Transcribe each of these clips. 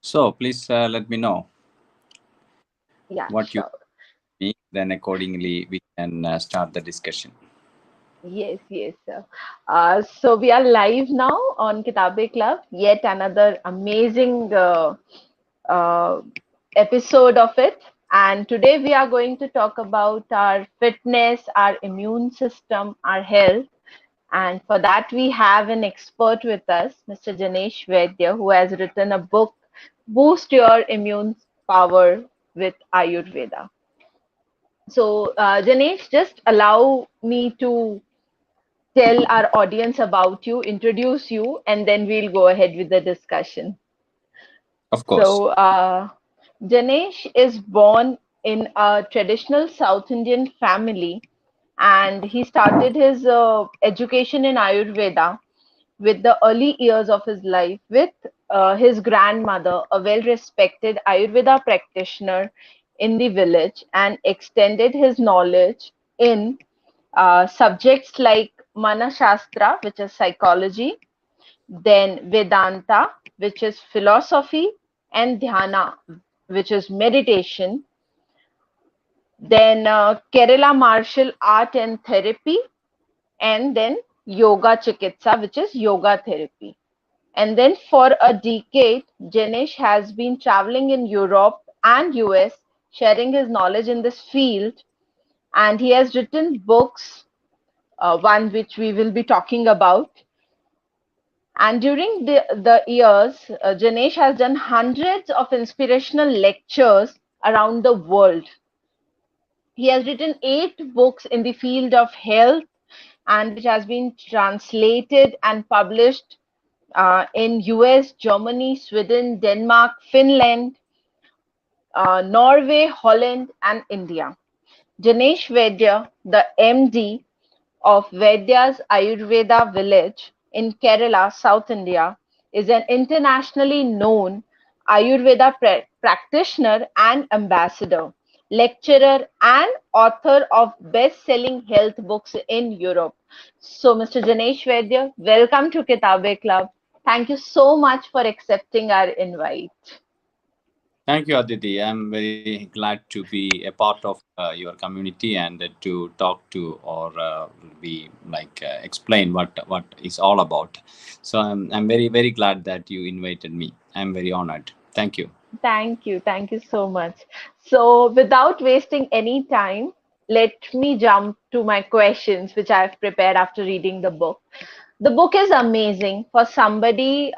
So please let me know Yeah, what you sure. think. Then accordingly we can start the discussion. Yes, yes, sir. So we are live now on Kitabe Club. Yet another amazing uh, episode of it. And today we are going to talk about our fitness, our immune system, our health. And for that, we have an expert with us, Mr. Janesh Vaidya, who has written a book, Boost Your Immune Power with Ayurveda. So, Janesh, just allow me to tell our audience about you, introduce you, and then we'll go ahead with the discussion. Of course. So, Janesh is born in a traditional South Indian family, and he started his education in Ayurveda with the early years of his life with his grandmother, a well respected Ayurveda practitioner in the village, and extended his knowledge in subjects like Mana-shastra, which is psychology, then Vedanta, which is philosophy, and Dhyana, which is meditation, then Kerala martial art and therapy, and then yoga chikitsa, which is yoga therapy. And then for a decade, Janesh has been traveling in Europe and US, sharing his knowledge in this field. And he has written books, one which we will be talking about. And during the years, Janesh has done hundreds of inspirational lectures around the world. He has written 8 books in the field of health and which has been translated and published in US, Germany, Sweden, Denmark, Finland, Norway, Holland, and India. Janesh Vaidya, the MD of Vaidya's Ayurveda village in Kerala, South India, is an internationally known Ayurveda practitioner and ambassador, lecturer, and author of best selling health books in Europe. So, Mr. Janesh Vaidya, welcome to Kitabe Club. Thank you so much for accepting our invite. Thank you, Aditi. I'm very glad to be a part of your community and to talk to or be like explain what it's all about. So I'm very glad that you invited me. I'm very honored. Thank you. Thank you. Thank you so much. So, without wasting any time, let me jump to my questions, which I've prepared after reading the book. The book is amazing for somebody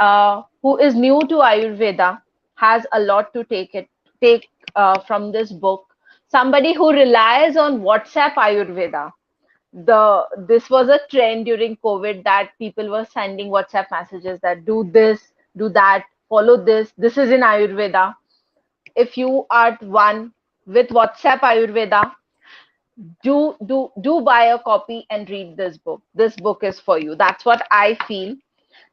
who is new to Ayurveda, has a lot to take from this book. Somebody who relies on WhatsApp Ayurveda. This was a trend during COVID that people were sending WhatsApp messages that do this, do that, follow this. This is in Ayurveda. If you are one with WhatsApp Ayurveda, do buy a copy and read this book. This book is for you. That's what I feel.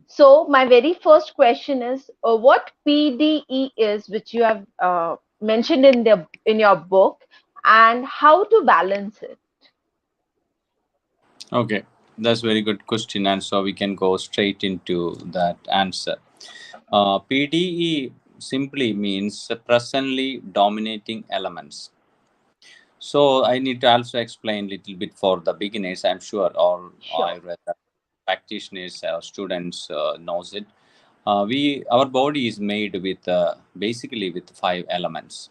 So my very first question is, what PDE is, which you have mentioned in your book, and how to balance it. Okay, that's very good question, and so we can go straight into that answer. PDE simply means presently dominating elements. So I need to also explain a little bit for the beginners. I'm sure all Sure. Ayurveda practitioners or students knows it. Our body is made with basically with 5 elements.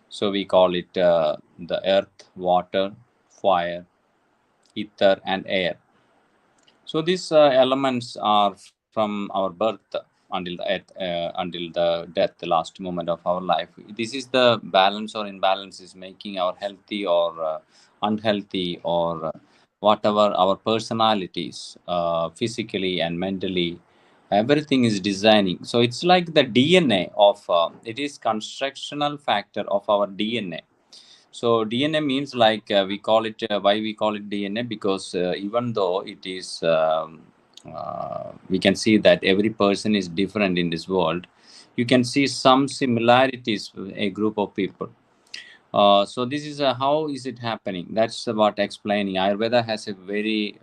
So we call it the earth, water, fire, ether, and air. So these elements are from our birth until the until the death, the last moment of our life. This is the balance or imbalance is making our healthy or unhealthy or whatever our personalities, physically and mentally. Everything is designing. So it's like the DNA of it is constructional factor of our DNA. So DNA means like we call it why we call it DNA because even though it is we can see that every person is different in this world, you can see some similarities with a group of people. So this is how is it happening? That's what explaining. Ayurveda has a very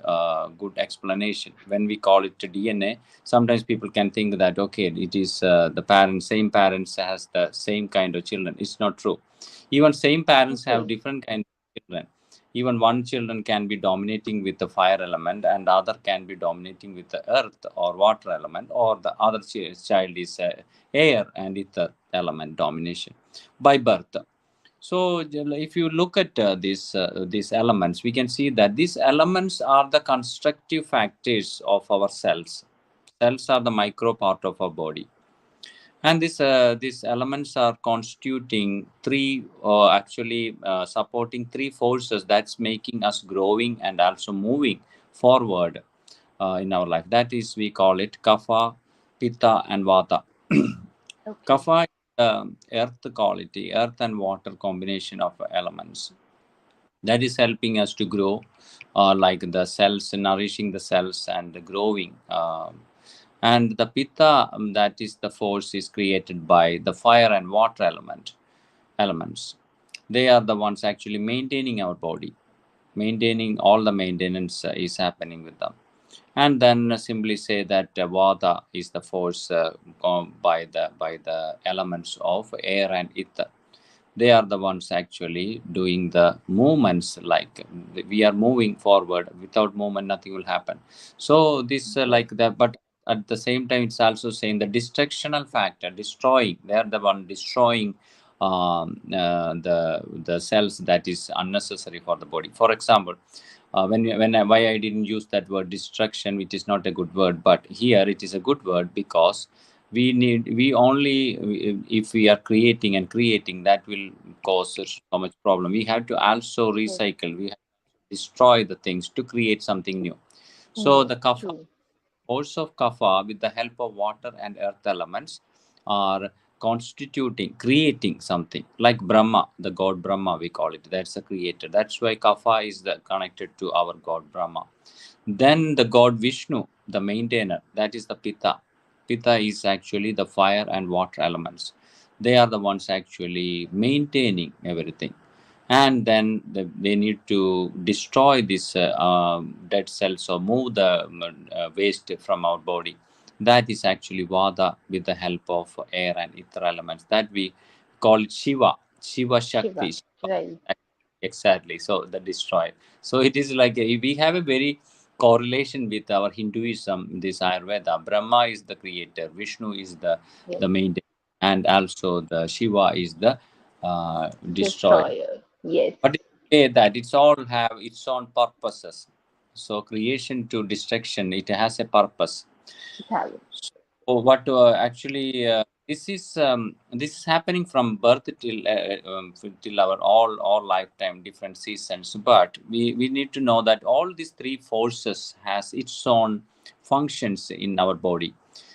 good explanation. When we call it DNA, sometimes people can think that okay, it is the parents, same parents has the same kind of children. It's not true. Even same parents have Okay. different kind of children. Even one children can be dominating with the fire element, and other can be dominating with the earth or water element, or the other child is air and ether element domination by birth. So if you look at these elements, we can see that these elements are the constructive factors of our cells. Cells are the micro part of our body, and these elements are constituting three, actually supporting three forces that's making us growing and also moving forward in our life. That is, we call it kapha, pitta, and vata. Okay. Kapha is earth quality, earth and water combination of elements that is helping us to grow, like the cells, nourishing the cells and growing. And the pitta, that is the force is created by the fire and water elements. They are the ones actually maintaining our body, maintaining all the maintenance is happening with them. And then simply say that vata is the force by the elements of air and ether. They are the ones actually doing the movements, like we are moving forward. Without movement nothing will happen. So this Yes. like that, but at the same time it's also saying the destructional factor, destroying. They are the one destroying the cells that is unnecessary for the body. For example, why I didn't use that word destruction, which is not a good word, but here it is a good word, because we only, if we are creating and creating, that will cause us so much problem. We have to also Yes. recycle, we have to destroy the things to create something new. So No. the kapha, True. force of kapha with the help of water and earth elements are constituting, creating something like Brahma, the god Brahma, we call it. That's the creator. That's why kapha is the connected to our god Brahma. Then the god Vishnu, the maintainer, that is the Pitta. Pitta is actually the fire and water elements. They are the ones actually maintaining everything. And then they need to destroy this dead cells or move the waste from our body. That is actually Vada with the help of air and ether elements. That we call it Shiva, Shiva Shiva. Shakti. Shiva. Right. Exactly. So the destroy. So it is like we have a very correlation with our Hinduism. This Ayurveda. Brahma is the creator. Vishnu is the Yes. main, and also the Shiva is the destroyer. Destroyer. Yes. But it say that it's all have its own purposes. So creation to destruction, it has a purpose. Italian. So what actually this is happening from birth till our all lifetime, different seasons. But we need to know that all these three forces has its own functions in our body.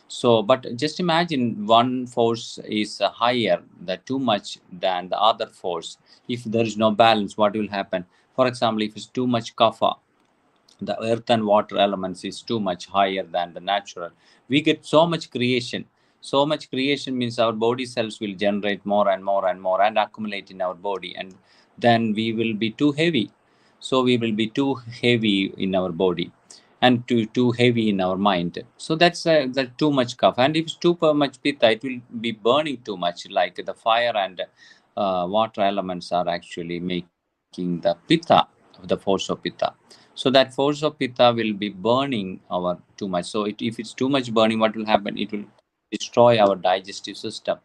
So but just imagine one force is higher, that too much than the other force. If there is no balance, what will happen? For example, if it's too much kapha, the earth and water elements is too much higher than the natural, we get so much creation. So much creation means our body cells will generate more and more and more and accumulate in our body, and then we will be too heavy. So we will be too heavy in our body, and too heavy in our mind. So that's that too much cough. And if it's too much pitta, it will be burning too much, like the fire and water elements are actually making the pitta, the force of pitta. So that force of pitta will be burning our too much. So if it's too much burning, what will happen? It will destroy our digestive system,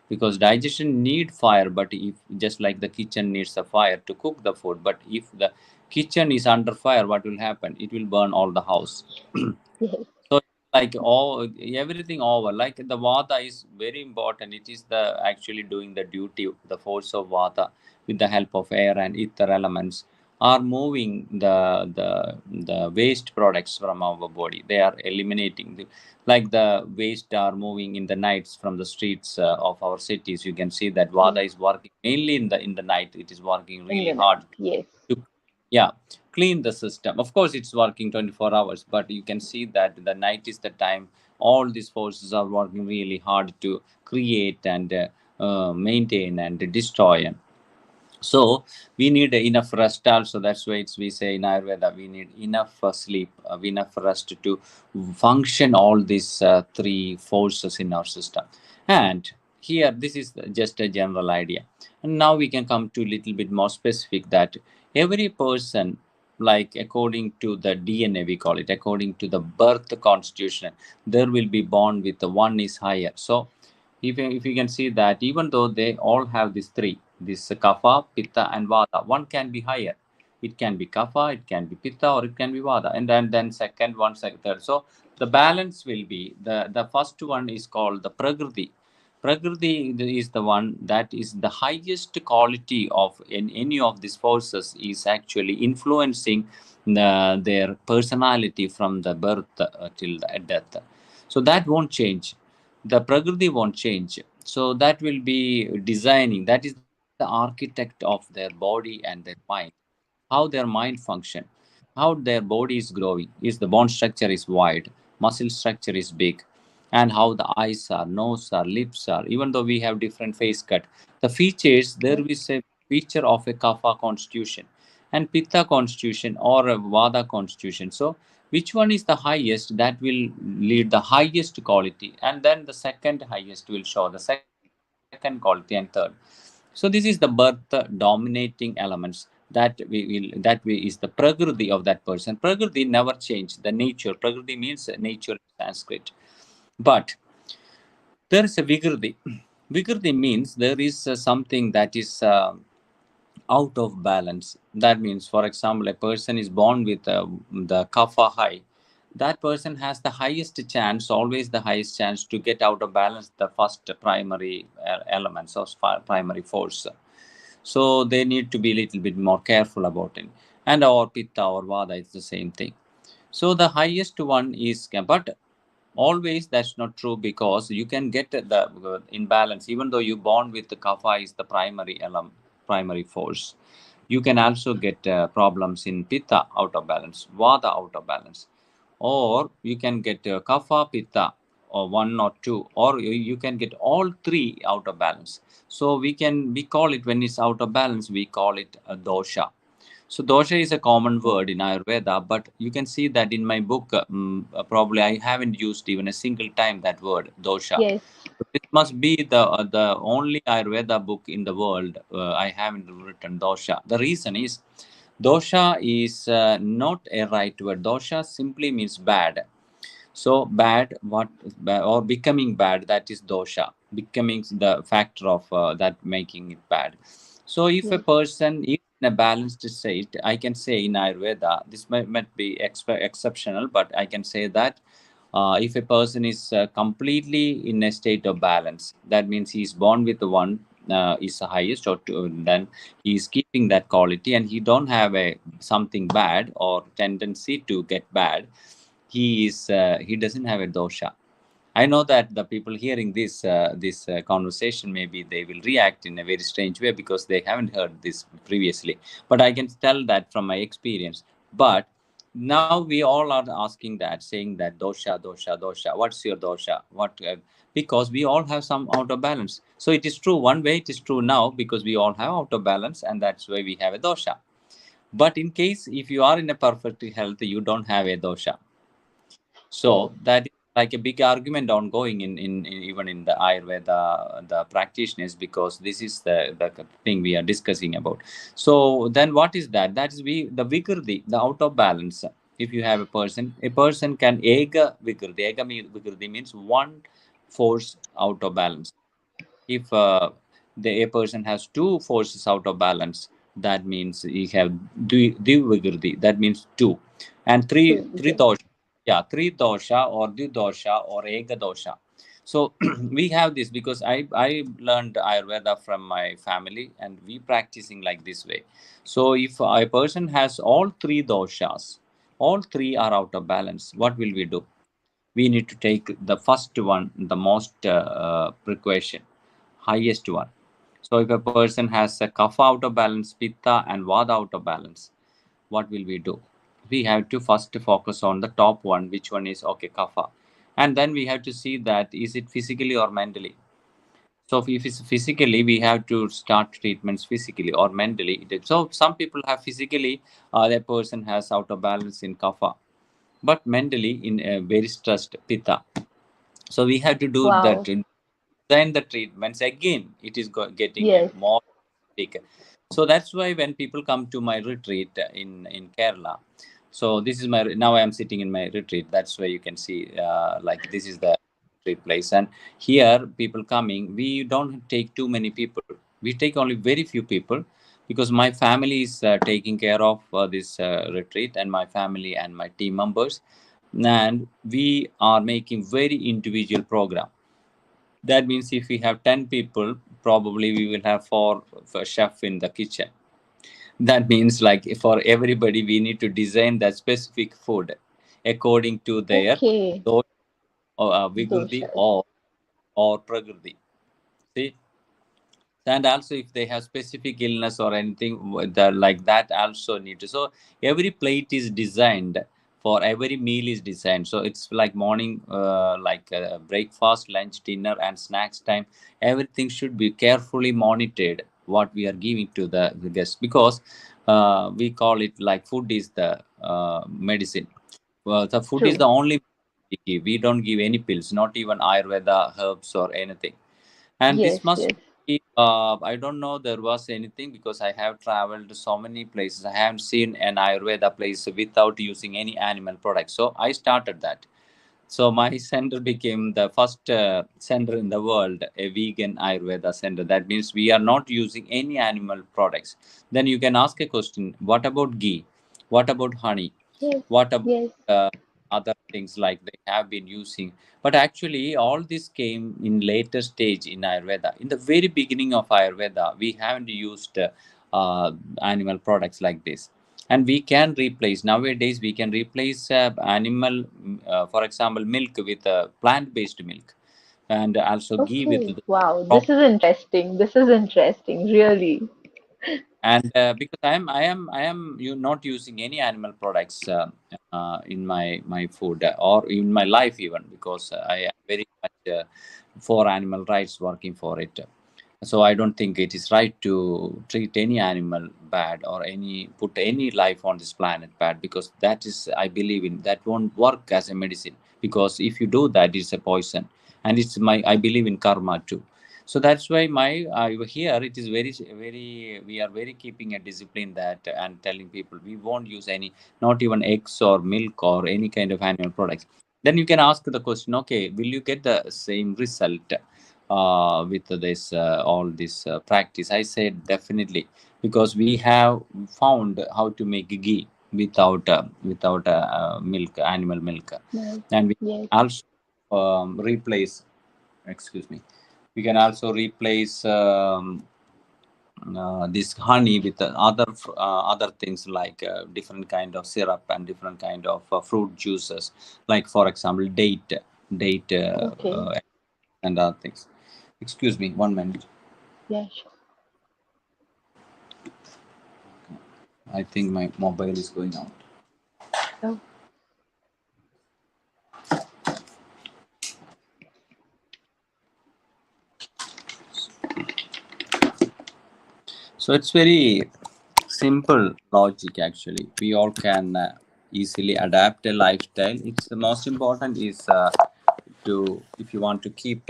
because digestion need fire. But if just like the kitchen needs a fire to cook the food, but if the kitchen is under fire, what will happen? It will burn all the house. Yes. So like all everything over, like the vata is very important. It is the actually doing the duty. The force of vata with the help of air and ether elements are moving the waste products from our body. They are eliminating like the waste are moving in the nights from the streets of our cities. You can see that vata Yes. is working mainly in the night. It is working In really the night. hard Yes. to, yeah, clean the system. Of course it's working 24 hours, but you can see that the night is the time all these forces are working really hard to create and maintain and destroy. So we need enough rest also. That's why it's, we say in Ayurveda we need enough sleep, enough rest to function all these three forces in our system. And here this is just a general idea, and now we can come to a little bit more specific, that every person, like according to the DNA, we call it, according to the birth constitution, there will be born with the one is higher. So if you can see that even though they all have these three, this kapha, pitta and vata, one can be higher. It can be kapha, it can be pitta, or it can be vata, and then second one, second, third. So the balance will be, the first one is called the prakriti. Prakriti is the one that is the highest quality of in any of these forces, is actually influencing their personality from the birth till the death. So that won't change, the prakriti won't change. So that will be designing, that is the architect of their body and their mind, how their mind function, how their body is growing, is the bone structure is wide, muscle structure is big, and how the eyes are, nose are, lips are. Even though we have different face cut, the features, there is a feature of a kapha constitution and pitta constitution or a vada constitution. So which one is the highest, that will lead the highest quality, and then the second highest will show the second quality, and third. So this is the birth dominating elements, that we will, that way is the prakriti of that person. Prakriti never change, the nature. Prakriti means nature in Sanskrit. But there is a vikriti. Vikriti means there is something that is out of balance. That means, for example, a person is born with the kapha high. That person has the highest chance, always the highest chance, to get out of balance the first primary elements of primary force. So they need to be a little bit more careful about it. And our pitta or vada is the same thing. So the highest one is, but always that's not true, because you can get the imbalance even though you born with the kapha is the primary element, primary force. You can also get problems in pitta out of balance, vata out of balance, or you can get kapha, pitta, or one or two, or you can get all three out of balance. So we call it, when it's out of balance, we call it a dosha. So dosha is a common word in Ayurveda, but you can see that in my book, probably I haven't used even a single time that word dosha. Yes. So this must be the only Ayurveda book in the world I haven't written dosha. The reason is, dosha is not a right word. Dosha simply means bad. So bad, what, or becoming bad, that is dosha. Becoming the factor of that making it bad. So if a Yes. person is in a balanced state, I can say in Ayurveda, this might be exceptional, but I can say that if a person is completely in a state of balance, that means he is born with the one is the highest, or two, then he is keeping that quality, and he don't have a something bad or tendency to get bad. He doesn't have a dosha. I know that the people hearing this conversation, maybe they will react in a very strange way because they haven't heard this previously. But I can tell that from my experience. But now we all are asking that, saying that dosha, dosha, dosha. What's your dosha? What? Because we all have some out of balance. So it is true. One way it is true now because we all have out of balance, and that's why we have a dosha. But in case if you are in a perfect health, you don't have a dosha. Yes. So that is like a big argument ongoing in even in the Ayurveda, the practitioners, because this is the thing we are discussing about. So then what is that? That is the vikriti, the out of balance. If you have a person can ega vikriti. Vikriti means one force out of balance. If a person has two forces out of balance, that means he have divigrity, that means two, and True. three Yes. dosha, yeah, three dosha or dosha or ega dosha. So we have this because I learned Ayurveda from my family, and we practicing like this way. So if a person has all three doshas, all three are out of balance, what will we do? We need to take the first one, the most precaution, highest one. So if a person has a kapha out of balance, pitta and vada out of balance, what will we do? We have to first focus on the top one, which one is okay, kapha, and then we have to see that is it physically or mentally. So if it's physically, we have to start treatments physically or mentally. So some people have physically, that person has out of balance in kapha, but mentally in a very stressed pitta. So we have to do that, Wow. design the treatments again. It is getting a Yes. more big. So that's why when people come to my retreat in Kerala, so this is my, now I am sitting in my retreat. That's why you can see, like this is the retreat place. And here people coming, we don't take too many people. We take only very few people, because my family is taking care of this retreat, and my family and my team members, and we are making very individual program. That means if we have 10 people, probably we will have four for chef in the kitchen. That means like for everybody, we need to design that specific food according to their Okay. dosha, or Vigrudi, Doshas. or Prakriti. See, and also if they have specific illness or anything like that, also need to. So every plate is designed, for every meal is designed. So it's like morning, like breakfast, lunch, dinner, and snacks time. Everything should be carefully monitored, what we are giving to the guests, because we call it like food is the medicine. Well, the food is True. the only we give. We don't give any pills, not even Ayurveda herbs or anything. And this Yes, must yes. be, I don't know there was anything, because I have traveled to so many places. I haven't seen an Ayurveda place without using any animal products. So I started that. So my center became the first center in the world, a vegan Ayurveda center. That means we are not using any animal products. Then you can ask a question: what about ghee? What about honey? Yes, What about yes. other things like they have been using? But actually, all this came in later stage in Ayurveda. In the very beginning of Ayurveda, we haven't used animal products like this. And we can replace, nowadays we can replace animal, for example, milk with plant-based milk, and also ghee with Okay. the Wow. prop. This is interesting. This is interesting. Really. And because I am you not using any animal products in my food, or in my life even, because I am very much for animal rights, working for it. So I don't think it is right to treat any animal bad, or any put any life on this planet bad, because that is, I believe in, that won't work as a medicine. Because if you do that, it's a poison. And it's my, I believe in karma too. So that's why my here it is very, we are very keeping a discipline, that and telling people we won't use any, not even eggs or milk or any kind of animal products. Then you can ask the question, okay, will you get the same result with this all this practice? I said definitely, because we have found how to make ghee without milk, animal milk. Yes, And we yes. also replace, excuse me, we can also replace this honey with other things, like different kind of syrup and different kind of fruit juices, like for example date Okay. and other things. Excuse me, 1 minute. Yes. I think my mobile is going out. Oh, So it's very simple logic actually. We all can easily adapt a lifestyle. It's the most important is to, if you want to keep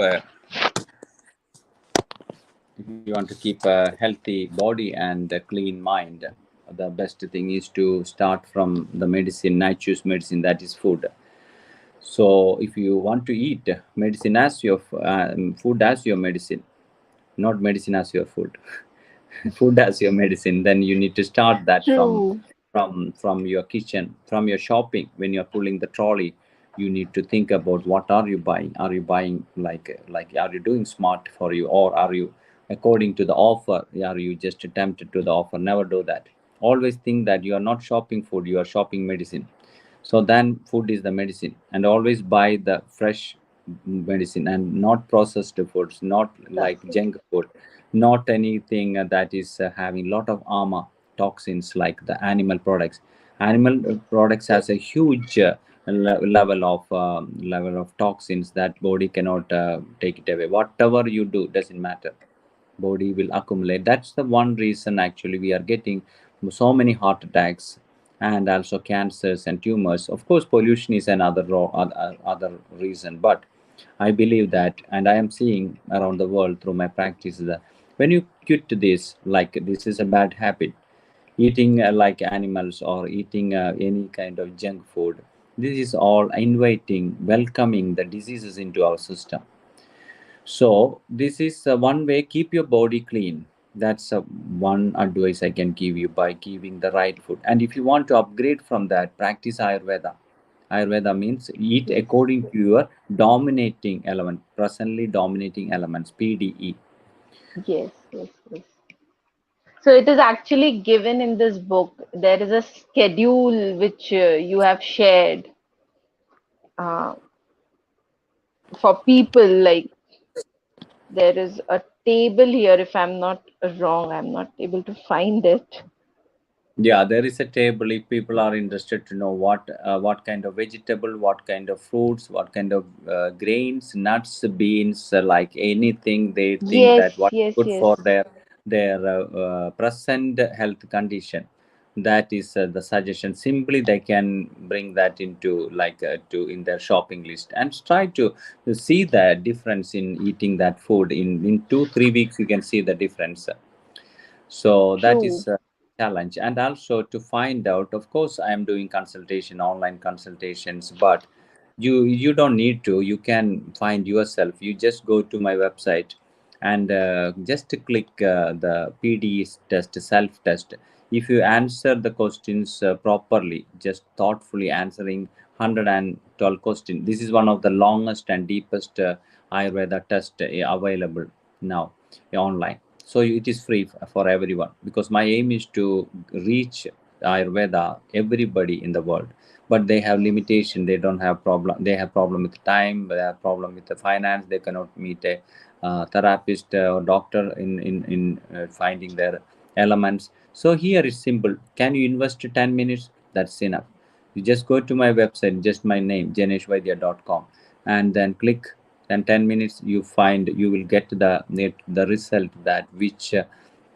if you want to keep a healthy body and a clean mind, the best thing is to start from the medicine, nature's medicine, that is food. So if you want to eat medicine as your food as your medicine, not medicine as your food, food as your medicine, then you need to start that from true. your kitchen, from your shopping. When you're pulling the trolley, you need to think about what are you buying. Are you buying like are you doing smart for you, or are you according to the offer? Are you just tempted to the offer? Never do that. Always think that you are not shopping food, you are shopping medicine. So then food is the medicine, and always buy the fresh medicine and not processed foods, not That's like it. junk food, not anything that is having lot of armor toxins like the animal products. Animal products Yes. has a huge level of toxins that body cannot take it away. Whatever you do doesn't matter, body will accumulate. That's the one reason actually we are getting so many heart attacks and also cancers and tumors. Of course pollution is another other reason, but I believe that, and I am seeing around the world through my practice, that when you quit this, like this is a bad habit, eating like animals or eating any kind of junk food, this is all inviting, welcoming the diseases into our system. So this is one way, keep your body clean. That's one advice I can give you, by giving the right food. And if you want to upgrade from that, practice Ayurveda. Ayurveda means eat Yes. according to your dominating element, presently dominating elements, PDE. Yes. Yes. Yes. So it is actually given in this book. There is a schedule which you have shared uh, for people. Like there is a table here. If I'm not wrong, I'm not able to find it. Yeah, there is a table if people are interested to know what kind of vegetable, what kind of fruits, what kind of grains, nuts, beans, like anything they think that Yes. what Yes. good Yes. for their present health condition. That is the suggestion. Simply they can bring that into like to in their shopping list and try to see the difference in eating that food. In 2 3 weeks you can see the difference. So that True. is a challenge. And also to find out, of course I am doing consultation, online consultations, but you don't need to, you can find yourself. You just go to my website and just click the PD test, self test. If you answer the questions properly, just thoughtfully answering 112 questions, this is one of the longest and deepest Ayurveda test available now online. So it is free for everyone, because my aim is to reach Ayurveda everybody in the world. But they have limitation, they don't have problem, they have problem with time, they have problem with the finance, they cannot meet a therapist or doctor in finding their elements. So here is simple, can you invest 10 minutes? That's enough. You just go to my website, just my name, janeshvaidya.com, and then click, and 10 minutes you find, you will get the result, that which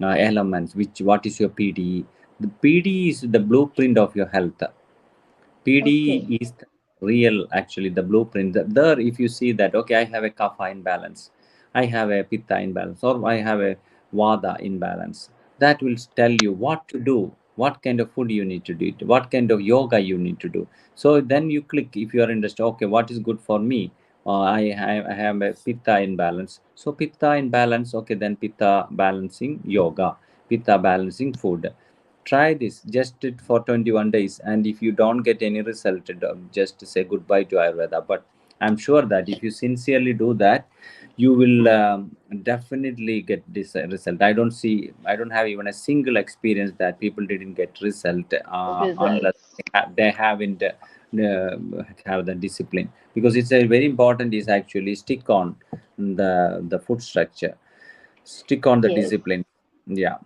elements, which what is your PDE. The PDE is the blueprint of your health. Okay. PD is the real, actually, the blueprint. There, if you see that, okay, I have a kapha imbalance, I have a pitta imbalance, or I have a vada imbalance, that will tell you what to do, what kind of food you need to do, what kind of yoga you need to do. So then you click, if you are interested, okay, what is good for me? I have a pitta imbalance. So pitta imbalance, okay, then pitta balancing yoga, pitta balancing food. Try this just for 21 days, and if you don't get any result, just say goodbye to Ayurveda. But I'm sure that if you sincerely do that, you will definitely get this result. I don't have even a single experience that people didn't get result unless Results. they haven't have the discipline. Because it's a very important is actually stick on the food structure, stick on the Yes. discipline. Yeah.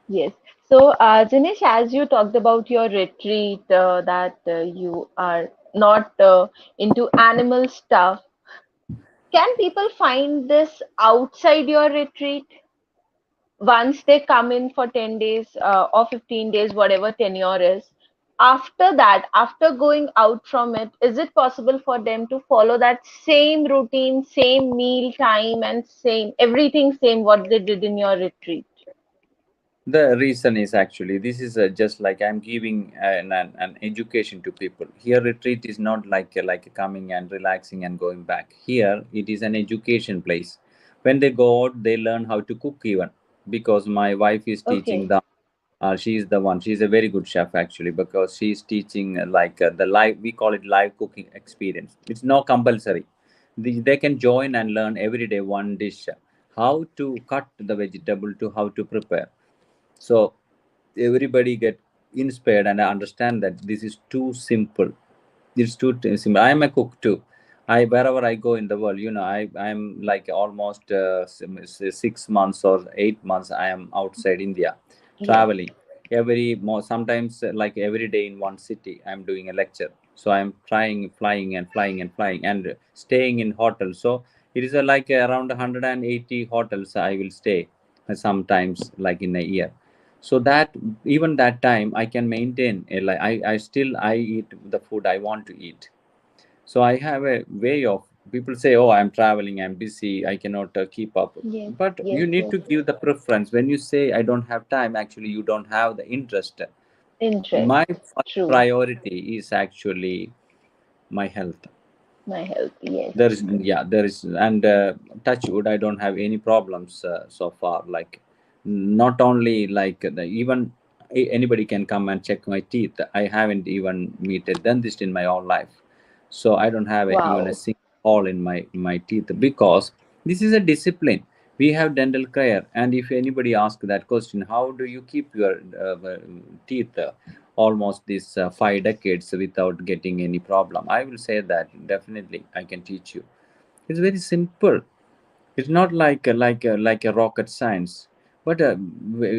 Yes. So, Jinesh, as you talked about your retreat, that you are not into animal stuff, can people find this outside your retreat once they come in for 10 days or 15 days, whatever tenure is? After that, after going out from it, is it possible for them to follow that same routine, same meal time, and same everything, same what they did in your retreat? The reason is actually this is just like I'm giving an education to people. Here, retreat is not like coming and relaxing and going back. Here, it is an education place. When they go out, they learn how to cook even, because my wife is teaching Okay. them. She is the one. She is a very good chef actually, because she is teaching the live. We call it live cooking experience. It's no compulsory. They can join and learn every day one dish, how to cut the vegetable to how to prepare. So everybody get inspired and understand that this is too simple. It's too simple. I am a cook too. I wherever I go in the world, I'm like almost 6 months or 8 months. I am outside India, Yes. traveling sometimes like every day in one city. I'm doing a lecture. So I'm trying flying and flying and flying and staying in hotels. So it is like around 180 hotels I will stay sometimes, like in a year. So that even that time I can maintain like I still I eat the food I want to eat. So I have a way of, people say, oh, I'm traveling, I'm busy, I cannot keep up. Yes, But yes, you need yes. to give the preference. When you say I don't have time, actually you don't have the interest. My Interest. first True. priority is actually my health. My health. Yes. There is, yeah, there is. And touch wood, I don't have any problems so far. Like, not only like even anybody can come and check my teeth. I haven't even met a dentist in my whole life. So I don't have even a Wow. single hole in my teeth, because this is a discipline. We have dental care, and if anybody asks that question, how do you keep your teeth almost these 5 decades without getting any problem, I will say that definitely I can teach you. It's very simple. It's not like a rocket science. But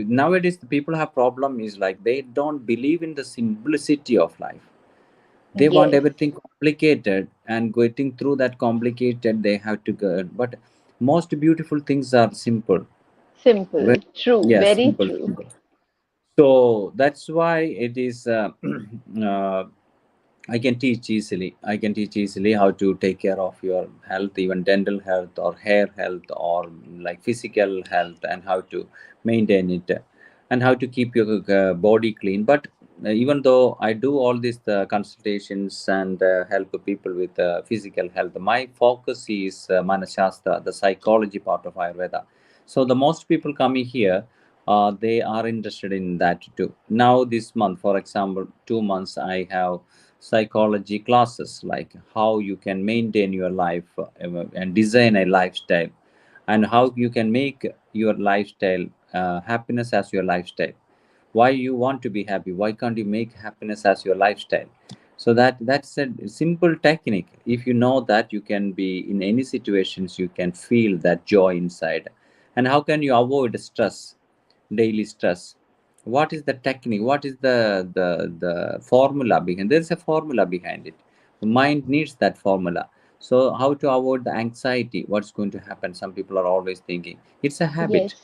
nowadays the people have problem is like they don't believe in the simplicity of life. They want Yes. everything complicated, and getting through that complicated they have to go. But most beautiful things are simple. Simple. Well, True. yes, Very simple, true. simple. So that's why it is uh, I can teach easily. I can teach easily how to take care of your health, even dental health or hair health or like physical health, and how to maintain it, and how to keep your body clean. But even though I do all these consultations and help people with physical health, my focus is Mana-shastra, the psychology part of Ayurveda. So the most people coming here, they are interested in that too. Now this month, for example, 2 months I have psychology classes, like how you can maintain your life and design a lifestyle, and how you can make your lifestyle happiness as your lifestyle. Why you want to be happy, why can't you make happiness as your lifestyle? So that's a simple technique. If you know that, you can be in any situations, you can feel that joy inside. And how can you avoid stress, daily stress? What is the technique, what is the formula behind? There's a formula behind it. The mind needs that formula. So how to avoid the anxiety, what's going to happen? Some people are always thinking, it's a habit. Yes.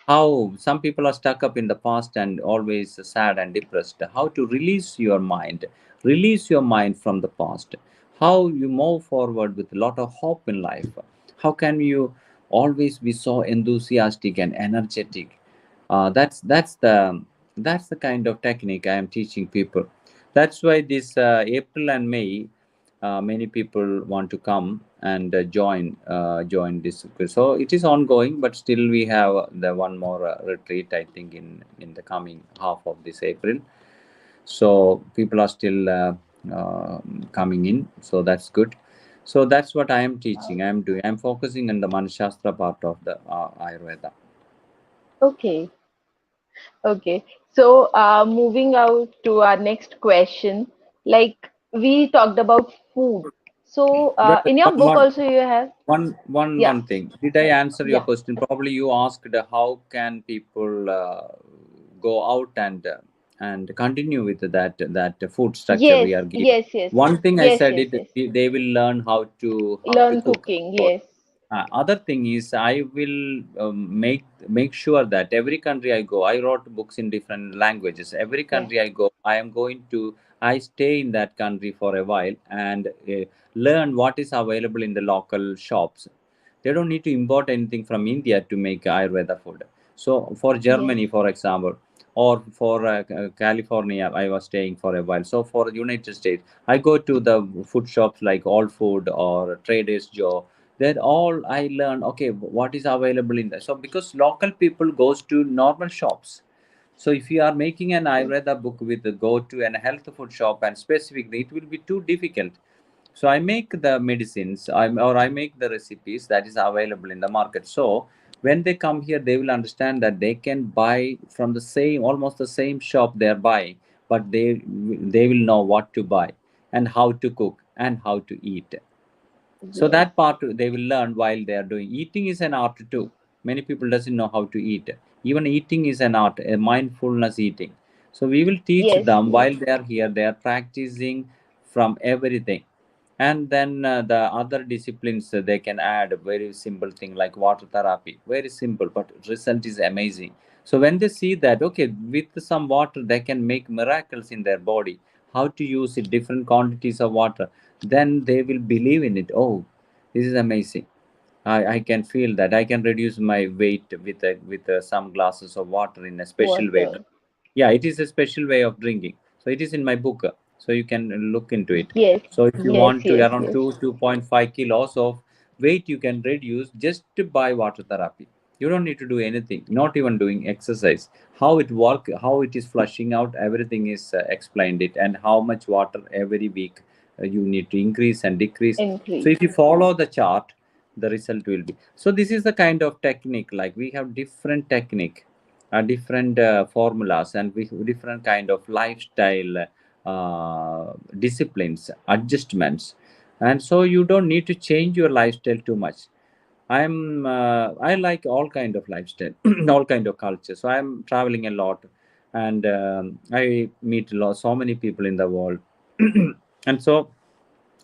How some people are stuck up in the past and always sad and depressed. How to release your mind, release your mind from the past. How you move forward with a lot of hope in life. How can you always be so enthusiastic and energetic? That's the kind of technique I am teaching people. That's why this April and May, many people want to come and join this. So it is ongoing, but still we have the one more retreat, I think, in the coming half of this April. So people are still coming in, so that's good. So that's what I am teaching, I am doing, I'm focusing on the Mana-shastra part of the Ayurveda. Okay. Okay. So, moving out to our next question, like we talked about food. So, But in your one, book one, also you have, one, one, yeah, one thing. Did I answer your yeah, question? Probably you asked how can people go out and continue with that food structure yes, we are giving. yes, yes, One thing I yes, said yes, it, yes. they will learn how to Learn cook. cooking, yes, Other thing is I will make sure that every country I go, I wrote books in different languages. Every yeah, country I go, I stay in that country for a while and learn what is available in the local shops. They don't need to import anything from India to make Ayurveda food. So for yes, Germany, for example, or for California, I was staying for a while. So for United States, I go to the food shops like All Food or Traders Joe. That all I learn. Okay, what is available in there? So because local people goes to normal shops. So if you are making an yes, Ayurveda book with the go to an health food shop and specifically, it will be too difficult. So I make the medicines, or I make the recipes that is available in the market. So when they come here, they will understand that they can buy from the same, almost the same shop they are buying, but they will know what to buy and how to cook and how to eat. So yes, that part they will learn while they are doing. Eating is an art too. Many people doesn't know how to eat. Even eating is an art, a mindfulness eating. So we will teach yes, them yes, while they are here, they are practicing from everything. And then the other disciplines, they can add a very simple thing like water therapy, very simple, but result is amazing. So when they see that, okay, with some water they can make miracles in their body, how to use it, different quantities of water, then they will believe in it. Oh, this is amazing. I can feel that I can reduce my weight with some glasses of water in a special way. Water. Yeah, it is a special way of drinking. So it is in my book, so you can look into it. Yes, So if you yes, want to yes, around yes. 2.5 kilos of weight, you can reduce just by water therapy. You don't need to do anything, not even doing exercise. How it work, how it is flushing out, everything is explained it, and how much water every week you need to increase and decrease. So Increase. if you follow the chart, the result will be. So this is the kind of technique, like we have different technique, different formulas, and we have different kind of lifestyle disciplines, adjustments. And so you don't need to change your lifestyle too much. I like all kind of lifestyle, all kind of culture. So I'm traveling a lot, and I meet so many people in the world. And so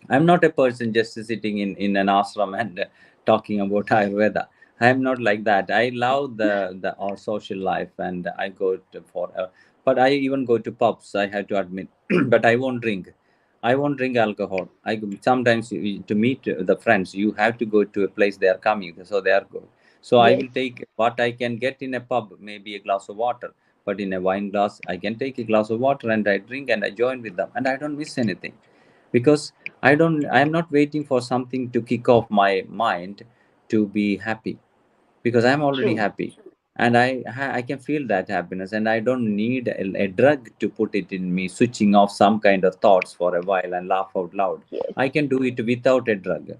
I'm not a person just sitting in an ashram and talking about Ayurveda. I'm not like that. I love the our social life, and I go to for, but I even go to pubs. I have to admit, but I won't drink. I won't drink alcohol. Sometimes to meet the friends, you have to go to a place they are coming, so they are going. So I Yes, will take what I can get in a pub, maybe a glass of water. But in a wine glass, I can take a glass of water and I drink and I join with them, and I don't miss anything, because I'm not waiting for something to kick off my mind to be happy, because I'm already true. happy, and I can feel that happiness, and I don't need a drug to put it in me, switching off some kind of thoughts for a while and laugh out loud. Yes, I can do it without a drug.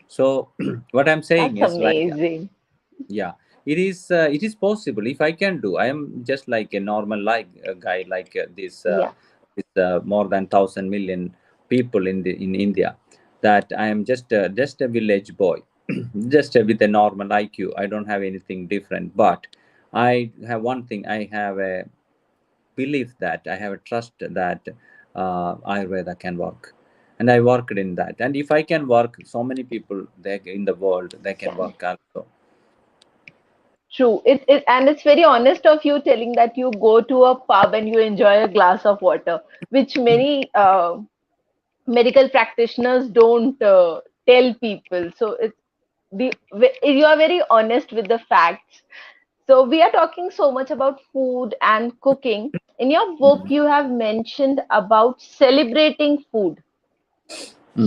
So what I'm saying that's is like, amazing. yeah, it is possible if I can do. I am just like a normal, like a guy like Yeah, this more than 1,000 million people in India, that I am just a village boy, just with a normal IQ. I don't have anything different, but I have one thing. I have a belief, that I have a trust that Ayurveda can work, and I worked in that. And if I can work, so many people they in the world they can can. work also. True. And it's very honest of you telling that you go to a pub and you enjoy a glass of water, which many medical practitioners don't tell people. So you are very honest with the facts. So we are talking so much about food and cooking. In your book, you have mentioned about celebrating food.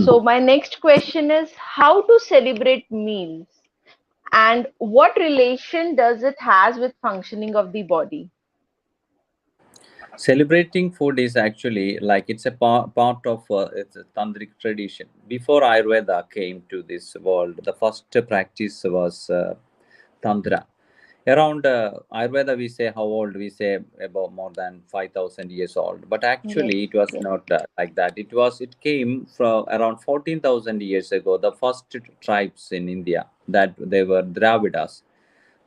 So Mm. my next question is how to celebrate meals and what relation does it has with functioning of the body? Celebrating food is actually like it's a part of it's a tantric tradition. Before Ayurveda came to this world, the first practice was tantra. Around Ayurveda, we say how old? We say about more than 5,000 years old. But Yes, actually, it was yes, not like that. It came from around 14,000 years ago. The first tribes in India, that they were Dravidas.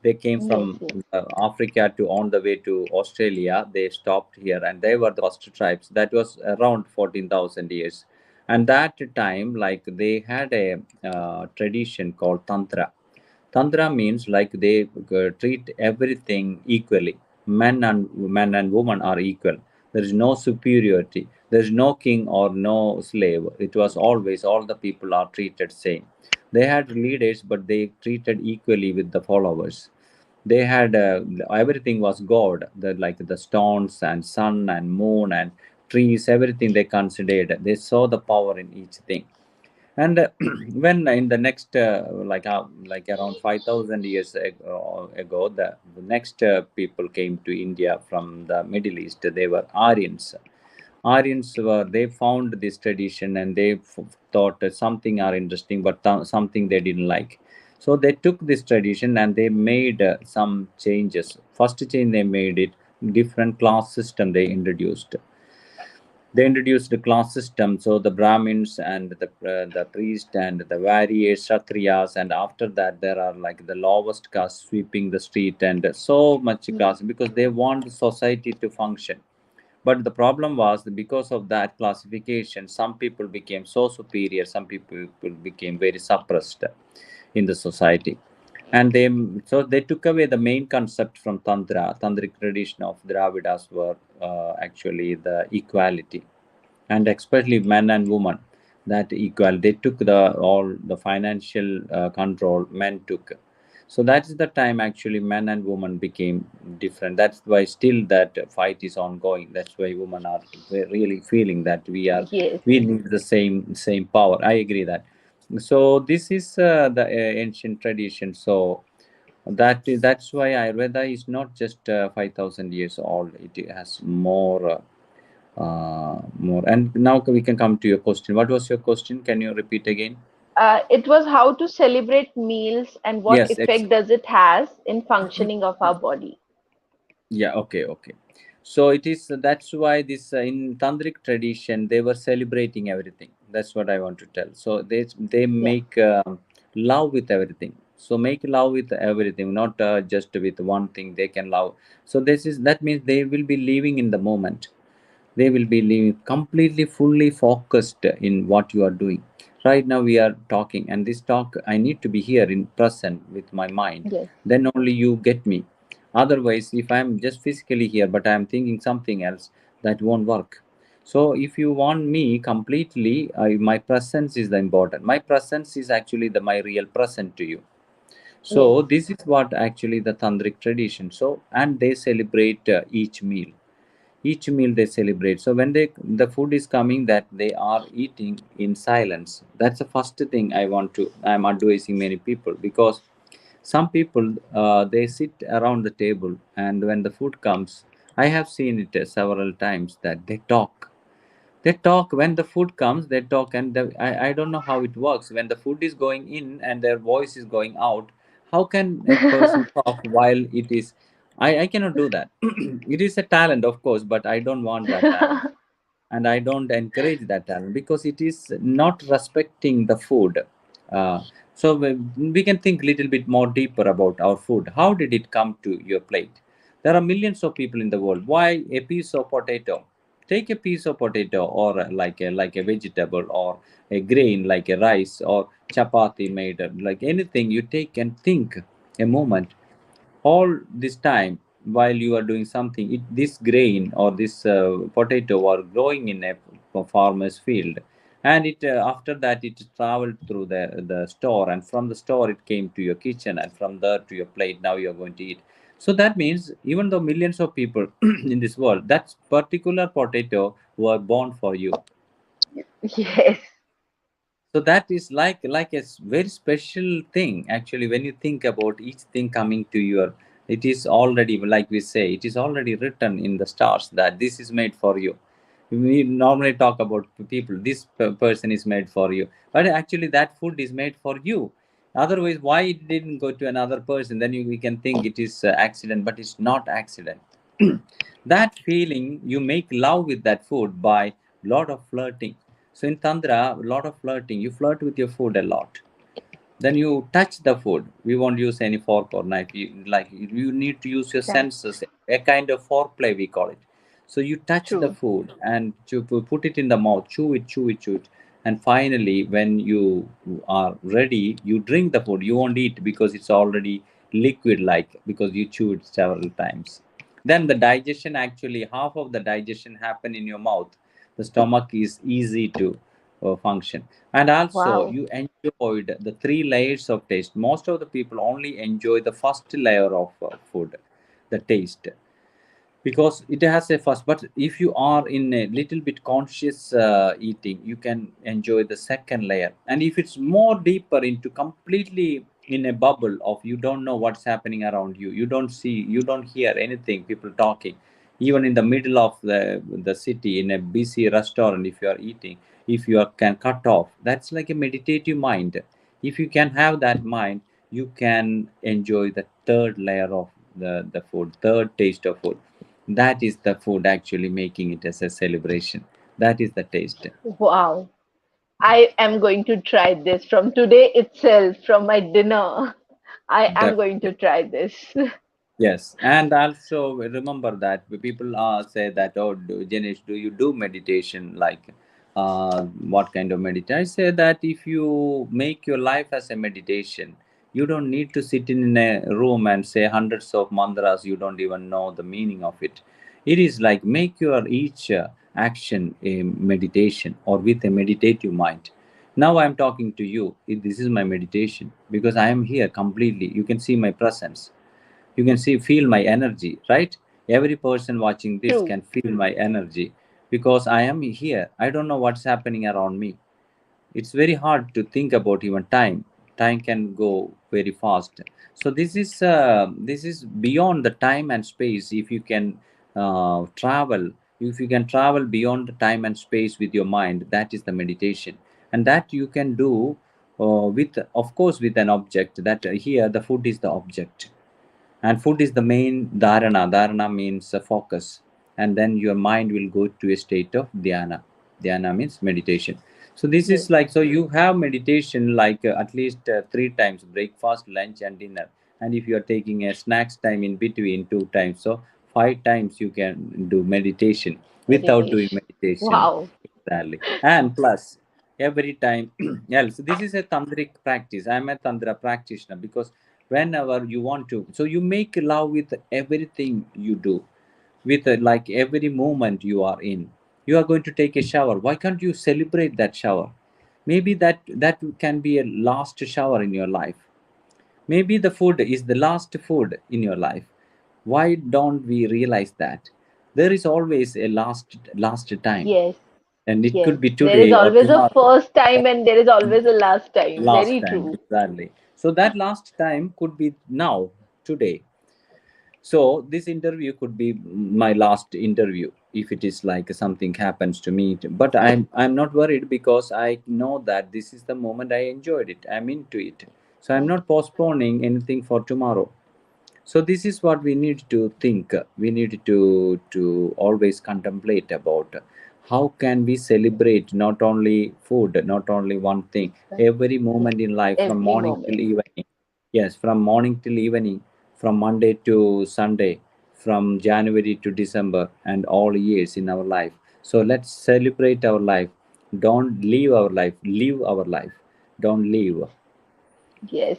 They came yes, from yes. Africa to on the way to Australia. They stopped here, and they were the first tribes. That was around 14,000 years. And that time, like they had a tradition called Tantra. Tantra means like they treat everything equally. Men and women are equal. There is no superiority. There is no king or no slave. It was always all the people are treated same. They had leaders, but they treated equally with the followers. They had everything was God. Like the stones and sun and moon and trees, everything they considered. They saw the power in each thing. And when in the next like around 5,000 years ago, the next people came to India from the Middle East. They were Aryans. Aryans were, they found this tradition, and they thought that something are interesting, but something they didn't like. So they took this tradition and they made some changes. First change they made it, different class system they introduced. They introduced the class system, so the Brahmins and the priest and the various Kshatriyas, and after that there are like the lowest caste sweeping the street, and so much Yes, caste, because they want the society to function. But the problem was that because of that classification, some people became so superior, some people became very suppressed in the society. And they took away the main concept from tantric tradition of Dravidas were actually the equality, and especially men and women, that equal, they took the all the financial control men took. So that's the time actually men and women became different. That's why still that fight is ongoing. That's why women are really feeling that Yes. we need the same power. I agree that. So this is the ancient tradition. So that's why Ayurveda is not just 5,000 years old. It has more. And now we can come to your question. What was your question? Can you repeat again? It was how to celebrate meals and what Yes. effect does it has in functioning of our body. Yeah. Okay. Okay. So it is. That's why this in tantric tradition they were celebrating everything. That's what I want to tell. So they Yeah. make love with everything. So make love with everything, not just with one thing. They can love. So that means they will be living in the moment. They will be living completely fully focused in what you are doing. Right now we are talking, and this talk I need to be here in present with my mind. Yes. Then only you get me. Otherwise, if I'm just physically here but I'm thinking something else, that won't work. So if you want me completely, my presence is the important. My presence is actually my real present to you. So Yes. this is what actually the tantric tradition. So and they celebrate each meal they celebrate. So when the food is coming, that they are eating in silence. That's the first thing I'm advising many people, because some people they sit around the table, and when the food comes, I have seen it several times that they talk when the food comes. They talk, and I don't know how it works. When the food is going in and their voice is going out, how can a person talk while it is? I cannot do that. It is a talent, of course, but I don't want that talent, and I don't encourage that talent, because it is not respecting the food. Uh, so we can think a little bit more deeper about our food. How did it come to your plate? There are millions of people in the world. Why a piece of potato? Take a piece of potato, or like a vegetable, or a grain like a rice or chapati made, like anything you take and think a moment. All this time while you are doing something, this grain or this potato are growing in a farmer's field, and it after that it traveled through the store, and from the store it came to your kitchen, and from there to your plate. Now you are going to eat. So that means even though millions of people in this world, that particular potato were born for you. Yes. So that is like a very special thing actually. When you think about each thing coming to your, it is already, like we say, it is already written in the stars that this is made for you. We normally talk about people, this person is made for you, but actually that food is made for you. Otherwise, why it didn't go to another person? Then we can think it is accident, but it's not accident. That feeling, you make love with that food by lot of flirting. So in Tantra, a lot of flirting. You flirt with your food a lot. Then you touch the food. We won't use any fork or knife. You need to use your Right. senses. A kind of foreplay we call it. So you touch the True. food and you put it in the mouth, chew it, chew it, chew it, and finally, when you are ready, you drink the food. You won't eat because it's already liquid-like, because you chew it several times. Then the digestion, actually half of the digestion happen in your mouth. The stomach is easy to function. And also Wow. you enjoyed the three layers of taste. Most of the people only enjoy the first layer of food, the taste, because it has a first. But if you are in a little bit conscious eating, you can enjoy the second layer. And if it's more deeper into completely in a bubble of, you don't know what's happening around you, you don't see, you don't hear anything, people talking, even in the middle of the city in a busy restaurant, if you are eating, if you are can cut off, that's like a meditative mind. If you can have that mind, you can enjoy the third layer of the food, third taste of food. That is the food actually making it as a celebration. That is the taste. Wow. I am going to try this from today itself, from my dinner. I am going to Definitely. try this. Yes, and also remember that people say that, oh, Janesh, do you do meditation? Like, what kind of meditation? I say that if you make your life as a meditation, you don't need to sit in a room and say hundreds of mantras. You don't even know the meaning of it. It is like make your each action a meditation or with a meditative mind. Now I am talking to you. This is my meditation because I am here completely. You can see my presence, you can see feel my energy, right? Every person watching this True. can feel my energy because I am here. I don't know what's happening around me. It's very hard to think about even time can go very fast. So this is beyond the time and space. If you can travel, if you can travel beyond the time and space with your mind, that is the meditation. And that you can do with, of course, with an object. That here the food is the object, and food is the main dharana means focus, and then your mind will go to a state of dhyana means meditation. So this is Yes. like, so you have meditation like at least 3 times: breakfast, lunch, and dinner. And if you are taking a snacks time in between 2 times, so 5 times you can do meditation without doing Meditation. meditation. Wow. Exactly. And plus every time else, this is a tantric practice. I'm a tantra practitioner because whenever you want to, so you make love with everything you do, with like every moment you are in. You are going to take a shower, why can't you celebrate that shower? Maybe that can be a last shower in your life. Maybe the food is the last food in your life. Why don't we realize that there is always a last time, Yes. and it Yes. could be There is today or always a tomorrow. first time and there is always a last time. Last Very time, true. exactly. So that last time could be now, today. So this interview could be my last interview if it is like something happens to me. But I'm not worried because I know that this is the moment. I enjoyed it, I'm into it. So I'm not postponing anything for tomorrow. So this is what we need to think. We need to always contemplate about how can we celebrate not only food, not only one thing, every Yes. moment in life, from Every morning till moment. evening. Yes, from morning till evening, from Monday to Sunday, from January to December, and all years in our life. So let's celebrate our life. Don't leave our life, live our life. Don't leave. Yes.